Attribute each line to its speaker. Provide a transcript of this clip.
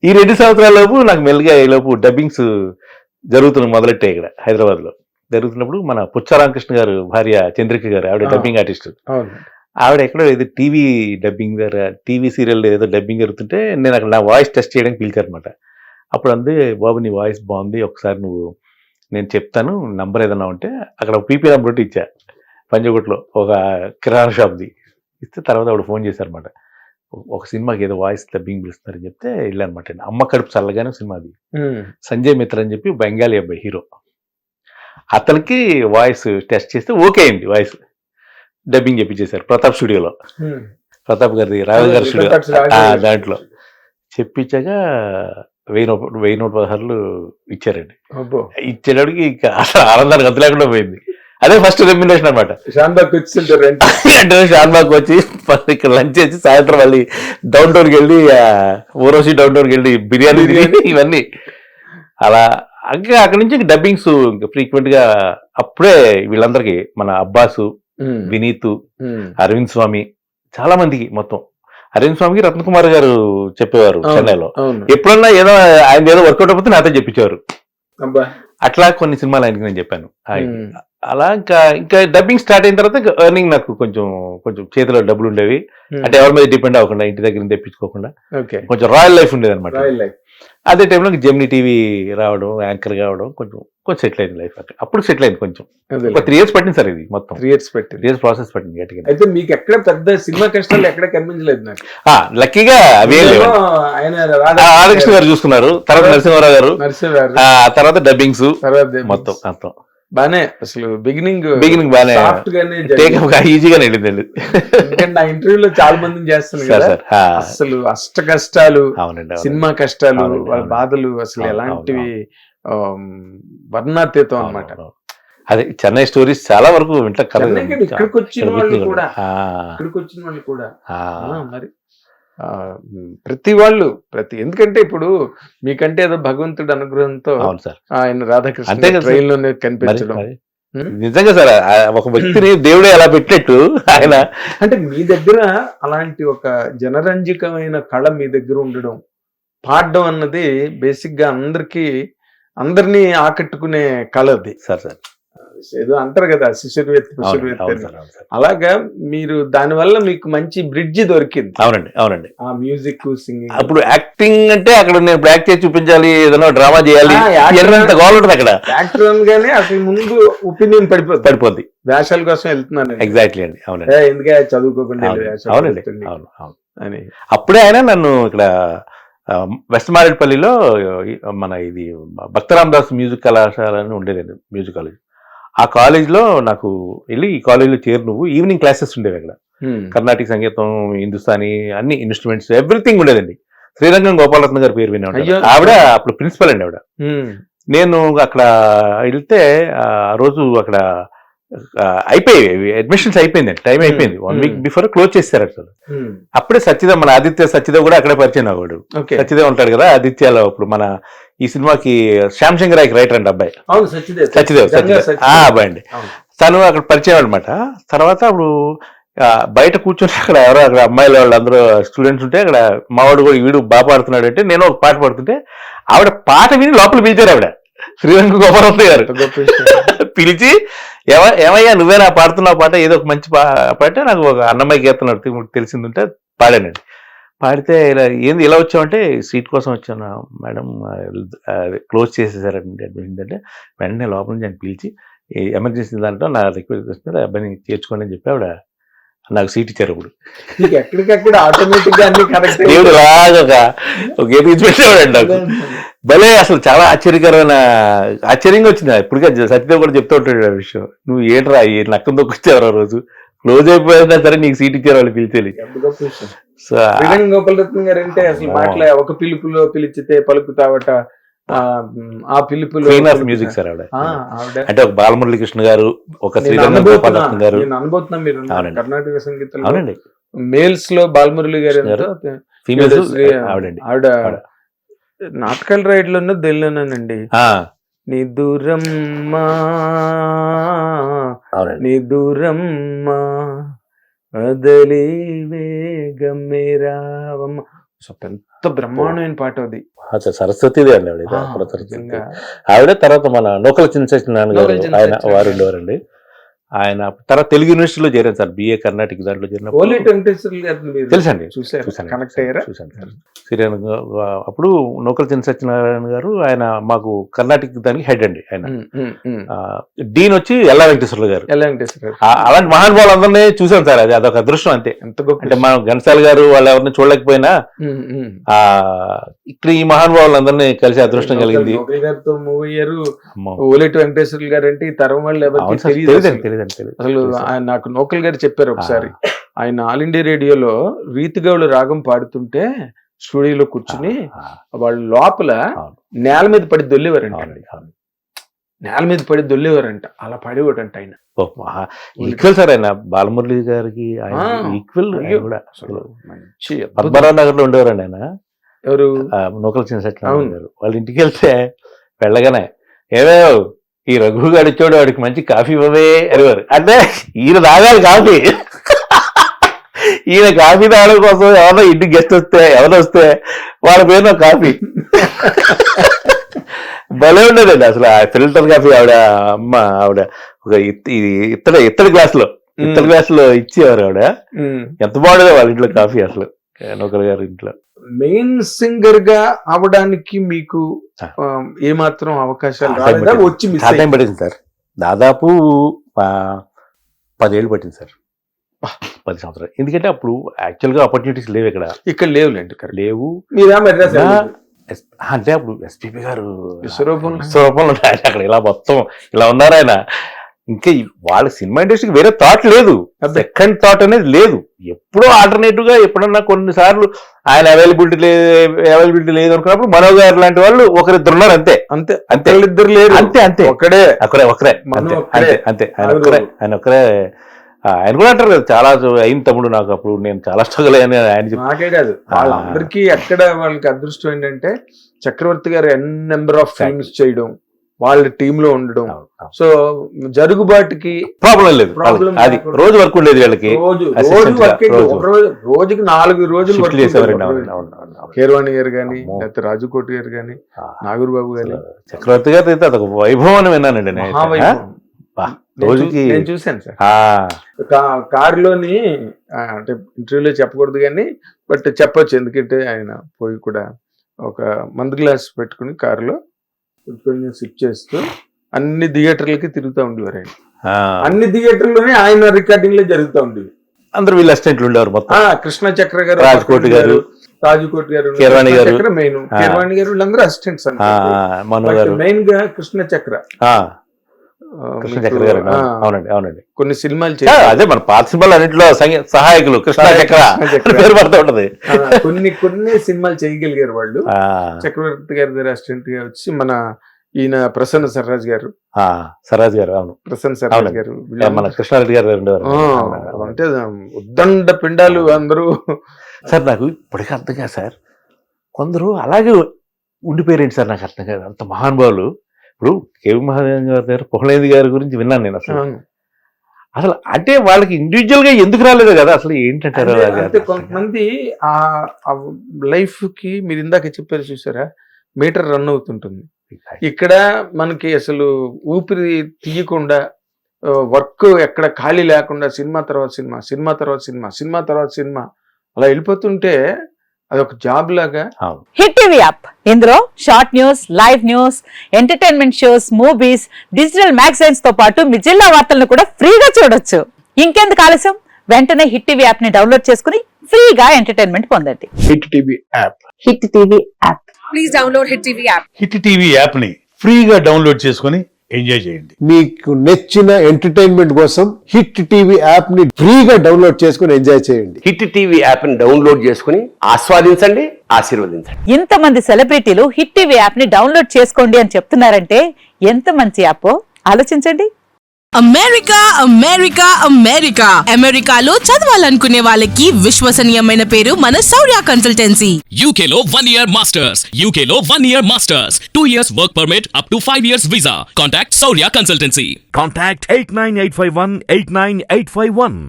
Speaker 1: ఈ 2 సంవత్సరాల లోపు నాకు మెల్లిగా ఈ లోపు డబ్బింగ్స్ జరుగుతున్న మొదలెట్టాయి ఇక్కడ హైదరాబాద్ లో. జరుగుతున్నప్పుడు మన పుచ్చ రామకృష్ణ గారు భార్య చంద్రిక గారు, ఆవిడ డబ్బింగ్ ఆర్టిస్ట్. ఆవిడ ఎక్కడో ఏదో టీవీ డబ్బింగ్ దగ్గర టీవీ సీరియల్ ఏదో డబ్బింగ్ జరుగుతుంటే నేను అక్కడ నా వాయిస్ టెస్ట్ చేయడానికి పిలిచారనమాట. అప్పుడు అంది, బాబు నీ వాయిస్ బాగుంది, ఒకసారి నువ్వు నేను చెప్తాను నంబర్ ఏదన్నా ఉంటే, అక్కడ పీపీ నెంబర్ ఒకటి ఇచ్చా పంజగుట్లో ఒక కిరాణా షాప్ది ఇస్తే, తర్వాత ఆవిడ ఫోన్ చేశారనమాట. ఒక సినిమాకి ఏదో వాయిస్ డబ్బింగ్ పిలుస్తున్నారని చెప్తే వెళ్ళానమాట. అమ్మ కడుపు చల్లగానే సినిమాది, సంజయ్ మిత్ర అని చెప్పి బెంగాలీ అబ్బాయి హీరో, అతనికి వాయిస్ టెస్ట్ చేస్తే ఓకే అయింది. వాయిస్ డబ్బింగ్ చెప్పించేశారు ప్రతాప్ స్టూడియోలో, ప్రతాప్ గారి రాఘవ్ గారి స్టూడియో దాంట్లో చెప్పించాక 1016 ఇచ్చారండి. ఇచ్చేటప్పటికి ఇంకా అసలు ఆనందానికి అంత లేకుండా పోయింది. అదే ఫస్ట్ రెమ్యునరేషన్ అనమాట. షాన్బాగ్ వచ్చి ఇక్కడ లంచ్ చేసి సాయంత్రం మళ్ళీ డౌన్ టౌన్కి వెళ్ళి ఊరోసి డౌన్ టౌన్కి వెళ్ళి బిర్యానీ ఇవన్నీ అలా. ఇంకా అక్కడి నుంచి డబ్బింగ్స్ ఇంకా ఫ్రీక్వెంట్ గా. అప్పుడే వీళ్ళందరికీ మన అబ్బాసు, వినీత్, అరవింద్ స్వామి, చాలా మందికి మొత్తం అరవింద్ స్వామికి రత్నకుమార్ గారు చెప్పేవారు చెన్నైలో. ఎప్పుడన్నా ఏదో ఆయన ఏదో వర్కౌట్ అయిపోతే నాతో చెప్పించేవారు. అట్లా కొన్ని సినిమాలు ఆయనకి నేను చెప్పాను. అలా ఇంకా డబ్బింగ్ స్టార్ట్ అయిన తర్వాత ఎర్నింగ్ నాకు కొంచెం చేతిలో డబ్బులు ఉండేవి. అంటే ఎవరి మీద డిపెండ్ అవ్వకుండా, ఇంటి దగ్గర తెప్పించుకోకుండా కొంచెం రాయల్ లైఫ్ ఉండేది అనమాట. అదే టైంలో జెమినీ టీవీ రావడం, యాంకర్ కావడం, కొంచెం సెటిల్ అయింది లైఫ్. అప్పుడు సెటిల్ అయింది. కొంచెం ఒక 3 years పట్టింది సార్. ఇది మొత్తం 3 years ప్రాసెస్ పట్టింది గట్టిగా.
Speaker 2: అయితే మీకు ఎక్కడ పెద్ద సినిమా కష్టాలు ఎక్కడ కనిపించలేదు నాకు.
Speaker 1: లక్కీగా అవే రాధాకృష్ణ గారు చూసుకున్నారు, తర్వాత నరసింహారావు గారు, తర్వాత డబ్బింగ్స్ మొత్తం మొత్తం
Speaker 2: బానే. అసలు బిగినింగ్
Speaker 1: బానే ఈజీగానే వెళ్ళిందండి.
Speaker 2: ఎందుకంటే నా ఇంటర్వ్యూలో చాలా మందిని చేస్తాను కదా, అసలు అష్ట కష్టాలు, సినిమా కష్టాలు, వాళ్ళ బాధలు అసలు ఎలాంటివి వర్ణాతీతం అన్నమాట.
Speaker 1: అదే చెన్నై స్టోరీస్ చాలా వరకు వింటా కదా.
Speaker 2: ఇక్కడికి వచ్చిన వాళ్ళు కూడా మరి ప్రతి వాళ్ళు ఎందుకంటే ఇప్పుడు మీకంటే ఏదో భగవంతుడి అనుగ్రహంతో ఆయన రాధాకృష్ణ ట్రైన్ లోనే కనిపించడం
Speaker 1: నిజంగా సార్. ఒక వ్యక్తిని దేవుడే అలా పెట్టినట్టు ఆయన.
Speaker 2: అంటే మీ దగ్గర అలాంటి ఒక జనరంజకమైన కళ మీ దగ్గర ఉండడం, పాడడం అన్నది బేసిక్ గా అందరినీ ఆకట్టుకునే కళ అది.
Speaker 1: సార్
Speaker 2: ఏదో అంటారు కదా శిశుర్వేత్త, అలాగా మీరు దానివల్ల మీకు మంచి బ్రిడ్జి దొరికింది.
Speaker 1: అవునండి.
Speaker 2: ఆ మ్యూజిక్, సింగింగ్.
Speaker 1: అప్పుడు యాక్టింగ్ అంటే అక్కడ నేను యాక్ట్ చేసి చూపించాలి, ఏదైనా డ్రామా చేయాలి, అక్కడ
Speaker 2: యాక్టర్ అనగానే అసలు ముందు ఒపీనియన్ పడిపోద్ది. వేషాల కోసం వెళ్తున్నాను.
Speaker 1: ఎగ్జాక్ట్లీ అండి. అవునండి.
Speaker 2: ఎందుకే చదువుకోకుండా
Speaker 1: అని. అప్పుడే ఆయన నన్ను ఇక్కడ వెస్ట్ మారేడుపల్లిలో మన ఇది భక్తరామదాస్ మ్యూజిక్ కళాశాల అని ఉండేదండి, మ్యూజిక్ కాలేజ్. ఆ కాలేజ్లో నాకు వెళ్ళి, ఈ కాలేజ్లో చేరు నువ్వు, ఈవినింగ్ క్లాసెస్ ఉండేవి అక్కడ. కర్ణాటక సంగీతం, హిందుస్థానీ, అన్ని ఇన్స్ట్రుమెంట్స్, ఎవ్రీథింగ్ ఉండేదండి. శ్రీరంగం గోపాలరత్న గారి పేరు వినే ఉంటారు. ఆవిడ అప్పుడు ప్రిన్సిపల్ అండి ఆవిడ. నేను అక్కడ వెళ్తే ఆ రోజు అక్కడ అయిపోయాయి అడ్మిషన్స్, అయిపోయిందండి, టైం అయిపోయింది. 1 week బిఫోర్ క్లోజ్ చేస్తారు అసలు. అప్పుడే సత్యదేవ్, మన సత్యదేవ్ కూడా అక్కడే పరిచయం అవ్వడు. సత్యదేవ్ ఉంటాడు కదా ఆదిత్యలో. అప్పుడు మన ఈ సినిమాకి శ్యామ్ శంకర్ రాయ్కి రైటర్ అండి అబ్బాయి, సత్యదేవ్ అబ్బాయి అండి. తను అక్కడ పరిచయం అనమాట. తర్వాత అప్పుడు బయట కూర్చొని అక్కడ అమ్మాయిలు వాళ్ళందరూ స్టూడెంట్స్ ఉంటే, అక్కడ మావాడు కూడా వీడు బాగా పాడుతున్నాడు అంటే, నేను ఒక పాట పాడుతుంటే ఆవిడ పాట విని లోపల పిలిచారు. ఆవిడ శ్రీరంగ గోపాలరత్న గారు పిలిచి, ఏమయ్యా నువ్వేనా పాడుతున్నావు పాట, ఏదో ఒక మంచి పాట, నాకు ఒక అన్నమయ్య కీర్తన తెలిసిందంటే పాడానండి. పాడితే ఏంది ఇలా వచ్చామంటే, సీట్ కోసం వచ్చాను మేడం, క్లోజ్ చేసేసారండి అడ్మిషన్ అంటే. వెంటనే లోపల నుంచి ఆయన పిలిచి, ఎమర్జెన్సీ దాంట్లో నా రిక్వెస్ట్ అబ్బాయిని చేర్చుకోండి అని చెప్పి ఆవిడ నాకు సీట్ ఇచ్చారు. అప్పుడు
Speaker 2: ఎక్కడికక్కడ ఆటోమేటిక్ గా అన్ని కరెక్ట్.
Speaker 1: దేవుడు లాగా ఒక ఎదుగు పెట్టేవాడండి నాకు. భలే అసలు చాలా ఆశ్చర్యంగా వచ్చింది. ఇప్పటికే సత్యదేవ్ కూడా చెప్తూ ఉంటాడు ఆ విషయం. నువ్వు ఏంట్రా ఈ నక్కం దొక్కొచ్చారు ఆ రోజు, క్లోజ్ అయిపోయినా సరే నీకు సీట్ ఇచ్చారు వాళ్ళు పిలిచేది.
Speaker 2: సో గోపాలరత్న గారు అంటే అసలు మాటలే, ఒక పిలుపులో పిలిచితే పలుకుతావట, ఆ పిలుపులో
Speaker 1: మ్యూజిక్ సార్ ఆవిడ. అంటే ఒక బాలమురళీకృష్ణ గారు, ఒక శ్రీరంగ గోపాలరత్న గారు.
Speaker 2: నేను అనుభూతున్నా మీరు కర్ణాటక సంగీతం అవునండి. మేల్స్ లో బాలమురళి గారు,
Speaker 1: ఫీమేల్స్
Speaker 2: ఆవిడ నాటకాల రైడ్ లో తెలియనండి. నీ దూరమ్మా నీ దూరమ్మా అదలి వేగమ్మ సో ఎంత బ్రహ్మాండమైన పాట అది.
Speaker 1: సరస్వతిదే అండి ఆవిడ.
Speaker 2: ఆ,
Speaker 1: అప్పుడు సరస్వతి.
Speaker 2: నిజంగా.
Speaker 1: ఆవిడ తర్వాత మన నూకల చిన్నసత్యనారాయణ గారు,
Speaker 2: నూకల
Speaker 1: ఆయన
Speaker 2: చిన్నసత్యనారాయణ
Speaker 1: వారు ఉండేవారండి. ఆయన తర్వాత తెలుగు యూనివర్సిటీలో చేరాను సార్, బిఏ కర్ణాటక దాంట్లో చేరినప్పుడు.
Speaker 2: ఓలేటి వెంకటేశ్వర్లు గారిని మీరు
Speaker 1: తెలుసండి,
Speaker 2: చూసారు,
Speaker 1: చూశాను,
Speaker 2: కనెక్ట్ అయ్యారా?
Speaker 1: చూశాను సార్. శ్రీరామ్ అప్పుడు నూకల చిన్న సత్యనారాయణ గారు ఆయన మాకు కర్ణాటక దానికి హెడ్ అండి ఆయన. డీన్ వచ్చి ఎల్లా వెంకటేశ్వర్లు గారు.
Speaker 2: ఎలా వెంకటేశ్వర
Speaker 1: అలాంటి మహానుభావులు అందరినీ చూసాం సార్. అది అదొక అదృష్టం అంతే.
Speaker 2: ఎంత గొప్ప.
Speaker 1: అంటే మనం ఘంటసాల గారు వాళ్ళు ఎవరిని చూడలేకపోయినా ఇక్కడ ఈ మహానుభావులు అందరినీ కలిసి అదృష్టం కలిగింది.
Speaker 2: నోబెల్ గారితో మూవ్ అయ్యారు. ఓలేటి వెంకటేశ్వర్లు గారు అంటే ఈ తరం వాళ్ళు ఎవరికి తెలియదు అసలు. నాకు నోకల్ గారు చెప్పారు ఒకసారి, ఆయన ఆల్ ఇండియా రేడియోలో రీతిగౌళ రాగం పాడుతుంటే స్టూడియోలో కూర్చుని వాళ్ళు లోపల నేల మీద పడి దొల్లేవారంట. నేల మీద పడి దొల్లేవారంట, అలా పడేవాడంట ఆయన.
Speaker 1: ఈక్వల్ సార్ ఆయన బాలమురళి గారికి ఈక్వల్.
Speaker 2: మంచి
Speaker 1: పద్మనాభ నగర్ లో ఉండేవారండి ఆయన.
Speaker 2: ఎవరు?
Speaker 1: నూకల చిన్న సత్యనారాయణ గారు. వాళ్ళ ఇంటికి వెళ్తే వెళ్ళగానే ఏదో ఈ రఘు గారు ఇచ్చాడు, వాడికి మంచి కాఫీ ఇవ్వవే అనేవారు. అంటే ఈయన తాగాలి కాఫీ. ఈయన కాఫీ తాగడం కోసం ఎవరో ఇంటికి గెస్ట్ వస్తే ఎవరు వస్తే వాళ్ళ పేరున కాఫీ. భలే ఉండేదండి అసలు. ఆ ఫిల్టర్ కాఫీ ఆవిడ అమ్మ ఆవిడ ఒక ఇత్తడి గ్లాస్ లో ఇచ్చేవారు ఆవిడ. ఎంత బాగుండేదో వాళ్ళ ఇంట్లో కాఫీ అసలు, నూకల్ గారి ఇంట్లో.
Speaker 2: మెయిన్ సింగర్ గా అవడానికి మీకు ఏమాత్రం అవకాశాలు రాలేదా? వచ్చి
Speaker 1: టైం పట్టింది సార్. దాదాపు 10 ఏళ్ళు పట్టింది సార్. 10 సంవత్సరాలు. ఎందుకంటే అప్పుడు యాక్చువల్ గా ఆపర్చునిటీస్ లేవు ఇక్కడ
Speaker 2: లేవులేండి,
Speaker 1: లేవు. అంటే అప్పుడు ఎస్పీపీ గారు విశ్వరూపంలో అక్కడ ఇలా మొత్తం ఇలా ఉన్నారు ఆయన. ఇంకా వాళ్ళ సినిమా ఇండస్ట్రీకి వేరే థాట్ లేదు, సెకండ్ థాట్ అనేది లేదు. ఎప్పుడో ఆల్టర్నేటివ్ గా ఎప్పుడన్నా కొన్నిసార్లు ఆయన అవైలబిలిటీ లేదు అనుకున్నప్పుడు మనో గారు లాంటి వాళ్ళు ఒకరిద్దరు ఉన్నారు. అంతే అంతే అంతే ఇద్దరు లేరు. అంతే అంతే ఒకరే అంతే ఆయన ఒక్కరే. ఆయన కూడా అంటారు కదా, చాలా అయిన తమ్ముడు నాకు, అప్పుడు నేను చాలా స్ట్రగుల్ అయ్యాను ఆయన.
Speaker 2: నాకే కాదు, వాళ్ళందరికీ ఎక్కడ వాళ్ళకి అదృష్టం ఏంటంటే చక్రవర్తి గారు నెంబర్ ఆఫ్ ఫిల్మ్స్ చేయడం, వాళ్ళ టీమ్ లో ఉండడం. సో జరుగుబాటుకి ప్రాబ్లం లేదు.
Speaker 1: అది రోజు వర్క్ ఉండేది వీళ్ళకి.
Speaker 2: రోజుకి 4 రోజులు వర్క్ చేసేవారు. కీరవాణి గారు గాని, లేకపోతే రాజుకోటి గారు గాని, నాగూర్బాబు గాని.
Speaker 1: చక్రవర్తి గారు అయితే అదొక వైభవం విన్నానండి రోజుకి.
Speaker 2: నేను చూశాను సార్ కారులోని. అంటే ఇంటర్వ్యూలో చెప్పకూడదు కానీ బట్ చెప్పొచ్చు, ఎందుకంటే ఆయన పోయి కూడా ఒక మందు గ్లాస్ పెట్టుకుని కారులో పెట్టుకుని సిప్ చేస్తూ అన్ని థియేటర్లకి తిరుగుతూ ఉండేవారు ఆయన. అన్ని థియేటర్లోనే ఆయన రికార్డింగ్ లో జరుగుతూ ఉండేవి.
Speaker 1: అందరూ వీళ్ళు అసిస్టెంట్లు ఉండేవారు మొత్తం.
Speaker 2: కృష్ణ చక్ర గారు,
Speaker 1: రాజకోటి గారు,
Speaker 2: కీరవాణి గారు మెయిన్, కీరవాణి గారు వీళ్ళందరూ అసిస్టెంట్స్ అన్నమాట. మెయిన్ గా కృష్ణ చక్ర
Speaker 1: గారు. అవునండి అవునండి.
Speaker 2: కొన్ని సినిమాలు
Speaker 1: అదే మన పాత సినిమాలు అన్నింటిలో సహాయకులు కృష్ణ చక్ర పేరు పడుతూ ఉంటది.
Speaker 2: కొన్ని సినిమాలు చేయగలిగారు వాళ్ళు. చక్రవర్తి గారి దగ్గర అసిస్టెంట్ గా వచ్చి మన ఈయన ప్రసన్న సర్రాజ్ గారు.
Speaker 1: అవును,
Speaker 2: ప్రసన్న సర్రాజ్ గారు,
Speaker 1: మన కృష్ణారెడ్డి గారు
Speaker 2: అంటే ఉద్దండ పిండాలు అందరూ.
Speaker 1: సార్ నాకు ఇప్పటికీ అర్థం కాదు సార్, కొందరు అలాగే ఉండిపోయారండి సార్. నాకు అర్థం కాదు, అంత మహానుభావులు. ఇప్పుడు కేవి మహాదేవన్ గారి దగ్గర పొహలేంది గారి గురించి విన్నాను నేను. అసలు అంటే వాళ్ళకి ఇండివిజువల్ గా ఎందుకు రాలేదు కదా, అసలు ఏంటంటారు?
Speaker 2: కొంతమంది ఆ లైఫ్ కి మీరు ఇందాక చెప్పారు చూసారా, మీటర్ రన్ అవుతుంటుంది. ఇక్కడ మనకి అసలు ఊపిరి తీయకుండా, వర్క్ ఎక్కడ ఖాళీ లేకుండా, సినిమా తర్వాత సినిమా, సినిమా తర్వాత సినిమా, సినిమా తర్వాత సినిమా అలా వెళ్ళిపోతుంటే అదొక జాబ్ లాగా.
Speaker 3: హిట్ టీవీ యాప్, ఇందులో short news, live news, entertainment shows, movies, digital magazines తో పాటు మీ జిల్లా వార్తలను కూడా ఫ్రీగా చూడొచ్చు. ఇంకెందుకు ఆలస్యం, వెంటనే హిట్ టీవీ యాప్ ని డౌన్లోడ్ చేసుకుని ఫ్రీగా ఎంటర్టైన్మెంట్ పొందండి.
Speaker 2: Hit TV app.
Speaker 3: Hit TV app.
Speaker 4: Please download hit TV app.
Speaker 5: Hit TV app ని ఫ్రీగా డౌన్లోడ్ చేసుకుని ఎంజాయ్ చేయండి.
Speaker 6: మీకు నచ్చిన ఎంటర్టైన్మెంట్ కోసం హిట్ టీవీ యాప్ ని ఫ్రీగా డౌన్లోడ్ చేసుకుని ఎంజాయ్ చేయండి.
Speaker 7: హిట్ టీవీ యాప్ ని డౌన్లోడ్ చేసుకుని ఆస్వాదించండి, ఆశీర్వదించండి.
Speaker 3: ఇంతమంది సెలబ్రిటీలు హిట్ టీవీ యాప్ ని డౌన్లోడ్ చేసుకోండి అని చెప్తున్నారంటే ఎంత మంచి యాప్ ఆలోచించండి.
Speaker 4: అమెరికా అమెరికా అమెరికా అమెరికాలో చదవాలనుకునే వాళ్ళకి విశ్వసనీయమైన పేరు మన శౌర్య కన్సల్టెన్సీ.
Speaker 8: UK లో 1 year masters. UK లో 1 year masters. 2 years work permit up to 5 years visa. Contact Saurya Consultancy.
Speaker 9: Contact 89851 89851.